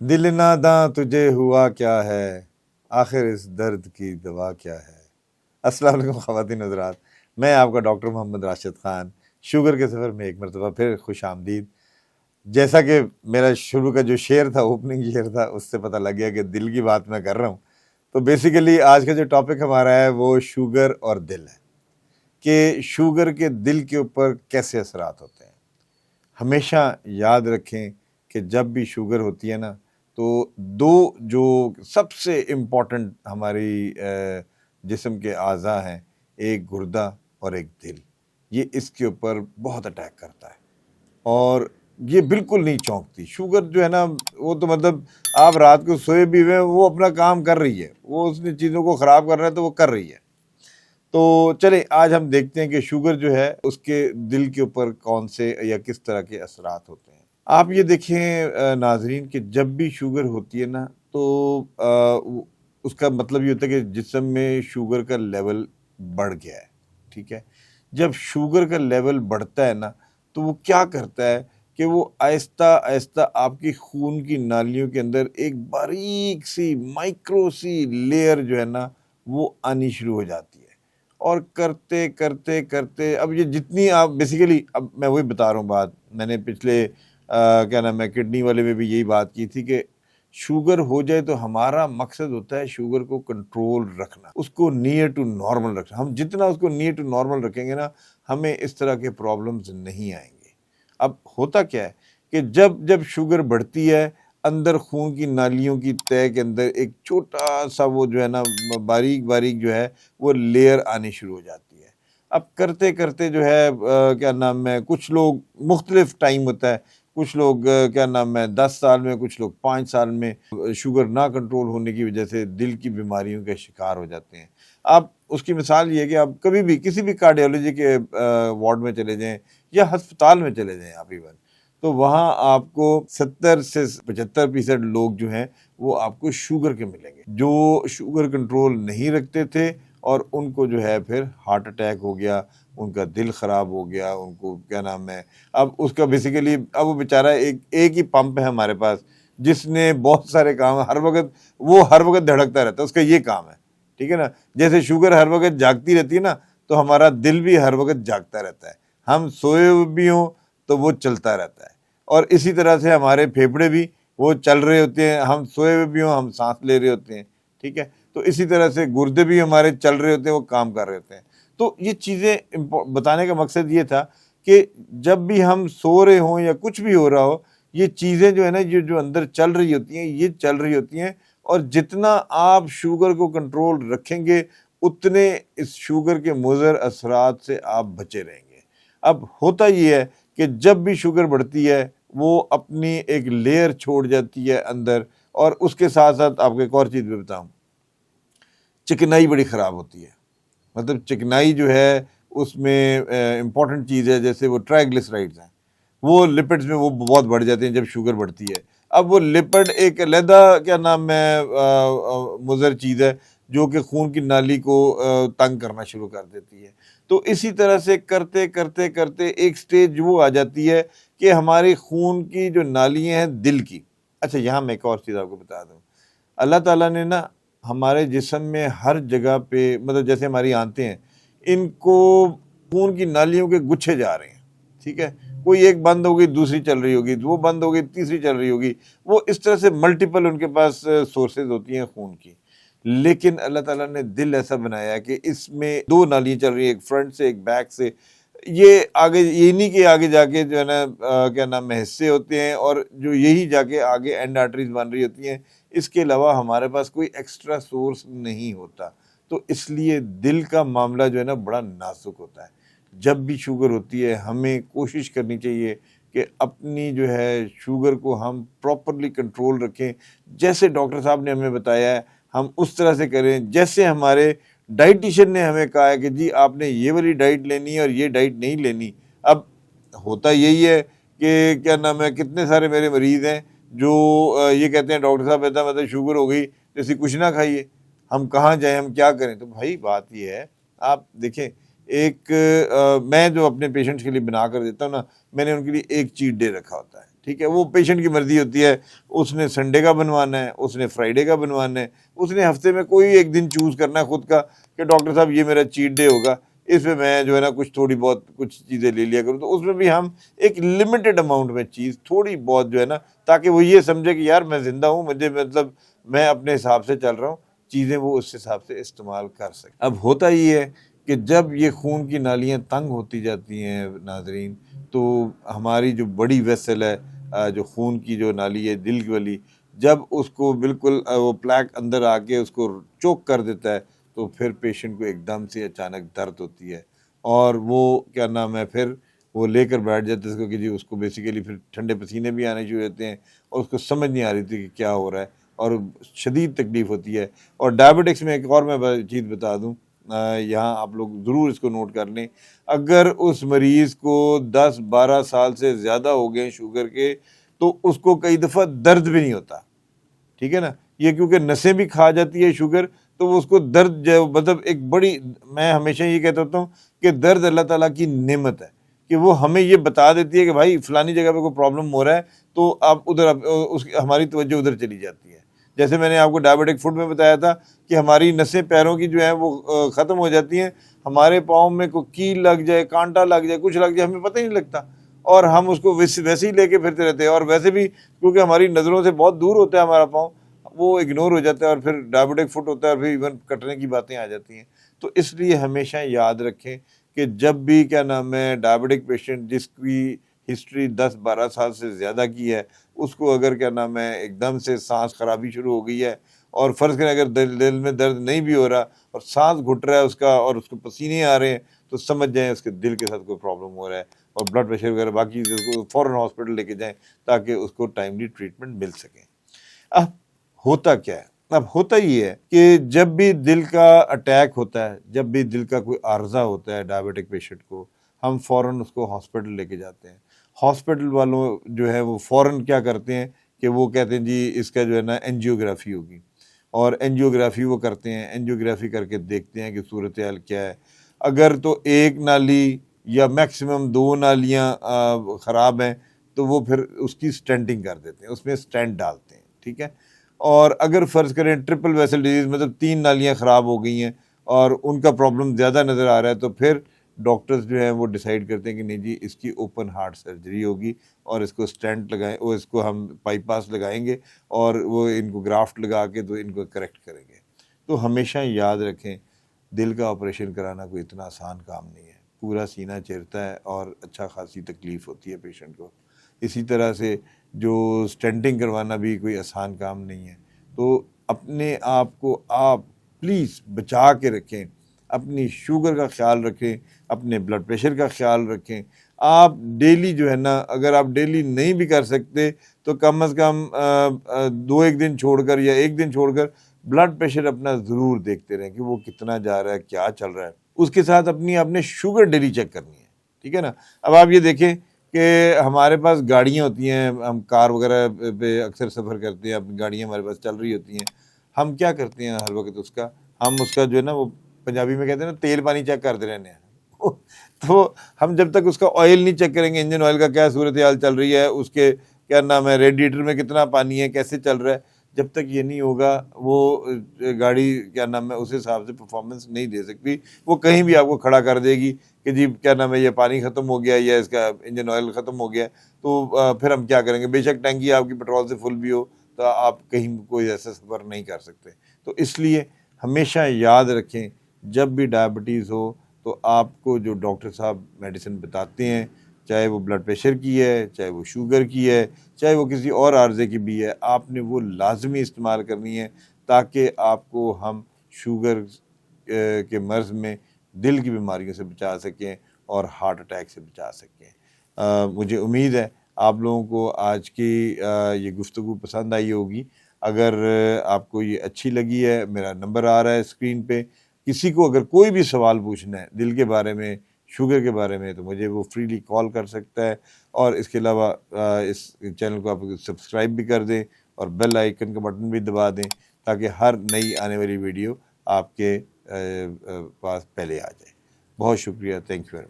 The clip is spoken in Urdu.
دل ناداں تجھے ہوا کیا ہے، آخر اس درد کی دوا کیا ہے۔ السلام علیکم خواتین حضرات، میں آپ کا ڈاکٹر محمد راشد خان، شوگر کے سفر میں ایک مرتبہ پھر خوش آمدید۔ جیسا کہ میرا شروع کا جو شعر تھا، اوپننگ شعر تھا، اس سے پتہ لگ گیا کہ دل کی بات میں کر رہا ہوں۔ تو بیسیکلی آج کا جو ٹاپک ہمارا ہے وہ شوگر اور دل ہے، کہ شوگر کے دل کے اوپر کیسے اثرات ہوتے ہیں۔ ہمیشہ یاد رکھیں کہ جب بھی شوگر ہوتی ہے نا، تو دو جو سب سے امپورٹنٹ ہماری جسم کے اعضاء ہیں، ایک گردہ اور ایک دل، یہ اس کے اوپر بہت اٹیک کرتا ہے اور یہ بالکل نہیں چونکتی۔ شوگر جو ہے نا، وہ تو مطلب آپ رات کو سوئے بھی ہوئے، وہ اپنا کام کر رہی ہے، وہ اس نے چیزوں کو خراب کرنا ہے تو وہ کر رہی ہے۔ تو چلیں آج ہم دیکھتے ہیں کہ شوگر جو ہے اس کے دل کے اوپر کون سے یا کس طرح کے اثرات ہوتے ہیں۔ آپ یہ دیکھیں ناظرین کہ جب بھی شوگر ہوتی ہے نا، تو اس کا مطلب یہ ہوتا ہے کہ جسم میں شوگر کا لیول بڑھ گیا ہے، ٹھیک ہے۔ جب شوگر کا لیول بڑھتا ہے نا، تو وہ کیا کرتا ہے کہ وہ آہستہ آہستہ آپ کی خون کی نالیوں کے اندر ایک باریک سی مائکرو سی لیئر جو ہے نا، وہ آنی شروع ہو جاتی ہے۔ اور کرتے کرتے کرتے اب یہ جتنی آپ بیسیکلی، اب میں وہی بتا رہا ہوں بات، میں نے پچھلے کیا نام ہے کڈنی والے میں بھی یہی بات کی تھی کہ شوگر ہو جائے تو ہمارا مقصد ہوتا ہے شوگر کو کنٹرول رکھنا، اس کو نیئر ٹو نارمل رکھنا۔ ہم جتنا اس کو نیئر ٹو نارمل رکھیں گے نا، ہمیں اس طرح کے پرابلمز نہیں آئیں گے۔ اب ہوتا کیا ہے کہ جب شوگر بڑھتی ہے، اندر خون کی نالیوں کی تہہ کے اندر ایک چھوٹا سا وہ جو ہے نا باریک باریک جو ہے وہ لیئر آنی شروع ہو جاتی ہے۔ اب کرتے کرتے جو ہے کیا نام ہے، کچھ لوگ مختلف ٹائم ہوتا ہے، کچھ لوگ کیا نام ہے 10 سال میں، کچھ لوگ 5 سال میں شوگر نہ کنٹرول ہونے کی وجہ سے دل کی بیماریوں کے شکار ہو جاتے ہیں۔ آپ اس کی مثال یہ ہے کہ آپ کبھی بھی کسی بھی کارڈیالوجی کے وارڈ میں چلے جائیں یا ہسپتال میں چلے جائیں آپ ایون، تو وہاں آپ کو 70 سے 75% لوگ جو ہیں وہ آپ کو شوگر کے ملیں گے، جو شوگر کنٹرول نہیں رکھتے تھے اور ان کو جو ہے پھر ہارٹ اٹیک ہو گیا، ان کا دل خراب ہو گیا، ان کو کیا نام ہے، اب اس کا بیسیکلی اب وہ بیچارہ ایک ہی پمپ ہے ہمارے پاس جس نے بہت سارے کام ہر وقت دھڑکتا رہتا ہے، اس کا یہ کام ہے، ٹھیک ہے نا۔ جیسے شوگر ہر وقت جاگتی رہتی ہے نا، تو ہمارا دل بھی ہر وقت جاگتا رہتا ہے، ہم سوئے بھی ہوں تو وہ چلتا رہتا ہے، اور اسی طرح سے ہمارے پھیپھڑے بھی وہ چل رہے ہوتے ہیں، ہم سوئے ہوئے بھی ہوں ہم سانس لے رہے ہوتے ہیں، ٹھیک ہے۔ تو اسی طرح سے گردے بھی ہمارے چل رہے ہوتے ہیں، وہ کام کر رہے ہوتے ہیں۔ تو یہ چیزیں بتانے کا مقصد یہ تھا کہ جب بھی ہم سو رہے ہوں یا کچھ بھی ہو رہا ہو، یہ چیزیں جو ہے نا، یہ جو اندر چل رہی ہوتی ہیں، یہ چل رہی ہوتی ہیں، اور جتنا آپ شوگر کو کنٹرول رکھیں گے اتنے اس شوگر کے مضر اثرات سے آپ بچے رہیں گے۔ اب ہوتا یہ ہے کہ جب بھی شوگر بڑھتی ہے، وہ اپنی ایک لیئر چھوڑ جاتی ہے اندر، اور اس کے ساتھ ساتھ آپ کو ایک اور چیز بھی بتاؤں، چکنائی بڑی خراب ہوتی ہے۔ مطلب چکنائی جو ہے اس میں امپورٹنٹ چیز ہے، جیسے وہ ٹرائیگلیسرائڈز ہیں، وہ لپڈز میں وہ بہت بڑھ جاتے ہیں جب شوگر بڑھتی ہے۔ اب وہ لپڈ ایک علیحدہ کیا نام ہے مضر چیز ہے جو کہ خون کی نالی کو تنگ کرنا شروع کر دیتی ہے۔ تو اسی طرح سے کرتے کرتے کرتے ایک سٹیج وہ آ جاتی ہے کہ ہماری خون کی جو نالیاں ہیں دل کی، اچھا یہاں میں ایک اور چیز آپ کو بتا دوں، اللہ تعالیٰ نے نا ہمارے جسم میں ہر جگہ پہ، مطلب جیسے ہماری آنتیں ہیں، ان کو خون کی نالیوں کے گچھے جا رہے ہیں، ٹھیک ہے۔ کوئی ایک بند ہو گئی، دوسری چل رہی ہوگی، وہ بند ہو گئی، تیسری چل رہی ہوگی، وہ اس طرح سے ملٹیپل ان کے پاس سورسز ہوتی ہیں خون کی۔ لیکن اللہ تعالیٰ نے دل ایسا بنایا ہے کہ اس میں 2 نالیاں چل رہی ہیں، ایک فرنٹ سے ایک بیک سے، یہ آگے، یہ نہیں کہ آگے جا کے جو ہے نا کیا نام ہے حصے ہوتے ہیں، اور جو یہی جا کے آگے اینڈ آرٹریز بن رہی ہوتی ہیں، اس کے علاوہ ہمارے پاس کوئی ایکسٹرا سورس نہیں ہوتا۔ تو اس لیے دل کا معاملہ جو ہے نا بڑا نازک ہوتا ہے۔ جب بھی شوگر ہوتی ہے ہمیں کوشش کرنی چاہیے کہ اپنی جو ہے شوگر کو ہم پراپرلی کنٹرول رکھیں، جیسے ڈاکٹر صاحب نے ہمیں بتایا ہے ہم اس طرح سے کریں، جیسے ہمارے ڈائٹیشین نے ہمیں کہا ہے کہ جی آپ نے یہ والی ڈائٹ لینی ہے اور یہ ڈائٹ نہیں لینی۔ اب ہوتا یہی ہے کہ کیا نام ہے کتنے سارے میرے مریض ہیں جو یہ کہتے ہیں ڈاکٹر صاحب ایسا مطلب شوگر ہو گئی جیسے کچھ نہ کھائیے، ہم کہاں جائیں، ہم کیا کریں؟ تو بھائی بات یہ ہے، آپ دیکھیں، ایک میں جو اپنے پیشنٹس کے لیے بنا کر دیتا ہوں نا، میں نے ان کے لیے ایک چیٹ ڈے رکھا ہوتا ہے، ٹھیک ہے، وہ پیشنٹ کی مرضی ہوتی ہے، اس نے سنڈے کا بنوانا ہے، اس نے فرائیڈے کا بنوانا ہے، اس نے ہفتے میں کوئی ایک دن چوز کرنا ہے خود کا کہ ڈاکٹر صاحب یہ میرا چیٹ ڈے ہوگا، اس میں میں جو ہے نا کچھ تھوڑی بہت کچھ چیزیں لے لیا کروں. تو اس میں بھی ہم ایک لمیٹڈ اماؤنٹ میں چیز تھوڑی بہت جو ہے نا، تاکہ وہ یہ سمجھے کہ یار میں زندہ ہوں، مجھے مطلب میں اپنے حساب سے چل رہا ہوں، چیزیں وہ اس حساب سے استعمال کر سکیں. اب ہوتا یہ ہے کہ جب یہ خون کی نالیاں تنگ ہوتی جاتی ہیں ناظرین، تو ہماری جو بڑی ویسل ہے، جو خون کی جو نالی ہے دل کی والی، جب اس کو بالکل وہ پلیک اندر آ کے اس کو چوک کر دیتا ہے، تو پھر پیشنٹ کو ایک دم سے اچانک درد ہوتی ہے، اور وہ کیا نام ہے پھر وہ لے کر بیٹھ جاتے ہیں کہ جی اس کو بیسیکلی پھر ٹھنڈے پسینے بھی آنے شروع ہوتے ہیں، اور اس کو سمجھ نہیں آ رہی تھی کہ کیا ہو رہا ہے، اور شدید تکلیف ہوتی ہے. اور ڈائبٹکس میں ایک اور میں چیز بتا دوں، یہاں آپ لوگ ضرور اس کو نوٹ کر لیں، اگر اس مریض کو 10-12 سال سے زیادہ ہو گئے شوگر کے، تو اس کو کئی دفعہ درد بھی نہیں ہوتا. ٹھیک ہے نا، یہ کیونکہ نسیں بھی کھا جاتی ہے شوگر، تو وہ اس کو درد جو مطلب ایک بڑی، میں ہمیشہ یہ کہتا ہوتا ہوں کہ درد اللہ تعالیٰ کی نعمت ہے کہ وہ ہمیں یہ بتا دیتی ہے کہ بھائی فلانی جگہ پہ کوئی پرابلم ہو رہا ہے، تو آپ ادھر ہماری توجہ ادھر چلی جاتی ہے. جیسے میں نے آپ کو ڈائبٹک فوڈ میں بتایا تھا کہ ہماری نسیں پیروں کی جو ہیں وہ ختم ہو جاتی ہیں، ہمارے پاؤں میں کوئی کیل لگ جائے، کانٹا لگ جائے، کچھ لگ جائے، ہمیں پتہ ہی نہیں لگتا، اور ہم اس کو ویسے ہی لے کے پھرتے رہتے ہیں، اور ویسے بھی کیونکہ ہماری نظروں سے بہت دور ہوتا ہے ہمارا پاؤں، وہ اگنور ہو جاتا ہے، اور پھر ڈائبٹک فوٹ ہوتا ہے، اور پھر ایون کٹنے کی باتیں آ جاتی ہیں. تو اس لیے ہمیشہ یاد رکھیں کہ جب بھی کیا نام ہے ڈائبٹک پیشنٹ جس کی ہسٹری 10-12 سال سے زیادہ کی ہے، اس کو اگر کیا نام ہے ایک دم سے سانس خرابی شروع ہو گئی ہے، اور فرض کریں اگر دل میں درد نہیں بھی ہو رہا اور سانس گھٹ رہا ہے اس کا، اور اس کو پسینے آ رہے ہیں، تو سمجھ جائیں اس کے دل کے ساتھ کوئی پرابلم ہو رہا ہے، اور بلڈ پریشر وغیرہ باقی فوراً ہاسپٹل لے کے جائیں تاکہ اس کو ٹائملی ٹریٹمنٹ مل سکے. اب ہوتا کیا ہے؟ اب ہوتا یہ ہے کہ جب بھی دل کا اٹیک ہوتا ہے، جب بھی دل کا کوئی عارضہ ہوتا ہے ڈائبٹک پیشنٹ کو، ہم فوراً اس کو ہاسپٹل لے کے جاتے ہیں. ہاسپٹل والوں جو ہے وہ فوراً کیا کرتے ہیں کہ وہ کہتے ہیں جی اس کا جو ہے نا اینجیوگرافی ہوگی، اور اینجیوگرافی وہ کرتے ہیں، اینجیوگرافی کر کے دیکھتے ہیں کہ صورتحال کیا ہے. اگر تو ایک نالی یا میکسیمم 2 نالیاں خراب ہیں، تو وہ پھر اس کی سٹینٹنگ کر دیتے ہیں، اس میں سٹینٹ ڈالتے ہیں. ٹھیک ہے، اور اگر فرض کریں ٹرپل ویسل ڈیزیز مطلب 3 نالیاں خراب ہو گئی ہیں اور ان کا پرابلم زیادہ نظر آ رہا ہے، تو پھر ڈاکٹرز جو ہیں وہ ڈیسائیڈ کرتے ہیں کہ نہیں جی اس کی اوپن ہارٹ سرجری ہوگی، اور اس کو سٹینٹ لگائیں، وہ اس کو ہم بائی پاس لگائیں گے، اور وہ ان کو گرافٹ لگا کے تو ان کو کریکٹ کریں گے. تو ہمیشہ یاد رکھیں دل کا آپریشن کرانا کوئی اتنا آسان کام نہیں ہے، پورا سینہ چیرتا ہے اور اچھا خاصی تکلیف ہوتی ہے پیشنٹ کو. اسی طرح سے جو سٹینٹنگ کروانا بھی کوئی آسان کام نہیں ہے. تو اپنے آپ کو آپ پلیز بچا کے رکھیں، اپنی شوگر کا خیال رکھیں، اپنے بلڈ پریشر کا خیال رکھیں. آپ ڈیلی جو ہے نا، اگر آپ ڈیلی نہیں بھی کر سکتے تو کم از کم 2-1 دن چھوڑ کر یا 1 دن چھوڑ کر بلڈ پریشر اپنا ضرور دیکھتے رہیں کہ وہ کتنا جا رہا ہے، کیا چل رہا ہے. اس کے ساتھ آپ نے شوگر ڈیلی چیک کرنی ہے. ٹھیک ہے نا. اب آپ یہ دیکھیں کہ ہمارے پاس گاڑیاں ہوتی ہیں، ہم کار وغیرہ پہ اکثر سفر کرتے ہیں، اپنی گاڑیاں ہمارے پاس چل رہی ہوتی ہیں، ہم کیا کرتے ہیں ہر وقت ہم اس کا جو ہے نا، وہ پنجابی میں کہتے ہیں نا تیل پانی چیک کرتے رہنے ہیں. تو ہم جب تک اس کا آئل نہیں چیک کریں گے، انجن آئل کا کیا صورتحال چل رہی ہے، اس کے کیا نام ہے ریڈیٹر میں کتنا پانی ہے، کیسے چل رہا ہے، جب تک یہ نہیں ہوگا وہ گاڑی کیا نام ہے اس حساب سے پرفارمنس نہیں دے سکتی. وہ کہیں بھی آپ کو کھڑا کر دے گی کہ جی کیا نام ہے یہ پانی ختم ہو گیا یا اس کا انجن آئل ختم ہو گیا، تو پھر ہم کیا کریں گے. بے شک ٹینکی آپ کی پیٹرول سے فل بھی ہو تو آپ کہیں کوئی ایسا سفر نہیں کر سکتے. تو اس لیے ہمیشہ یاد رکھیں جب بھی ڈائبٹیز ہو تو آپ کو جو ڈاکٹر صاحب میڈیسن بتاتے ہیں، چاہے وہ بلڈ پریشر کی ہے، چاہے وہ شوگر کی ہے، چاہے وہ کسی اور عارضے کی بھی ہے، آپ نے وہ لازمی استعمال کرنی ہے تاکہ آپ کو ہم شوگر کے مرض میں دل کی بیماریوں سے بچا سکیں اور ہارٹ اٹیک سے بچا سکیں. مجھے امید ہے آپ لوگوں کو آج کی یہ گفتگو پسند آئی ہوگی. اگر آپ کو یہ اچھی لگی ہے، میرا نمبر آ رہا ہے اسکرین پہ، کسی کو اگر کوئی بھی سوال پوچھنا ہے دل کے بارے میں، شوگر کے بارے میں، تو مجھے وہ فریلی کال کر سکتا ہے. اور اس کے علاوہ اس چینل کو آپ سبسکرائب بھی کر دیں اور بیل آئیکن کا بٹن بھی دبا دیں تاکہ ہر نئی آنے والی ویڈیو آپ کے پاس پہلے آ جائے. بہت شکریہ. Thank you very much.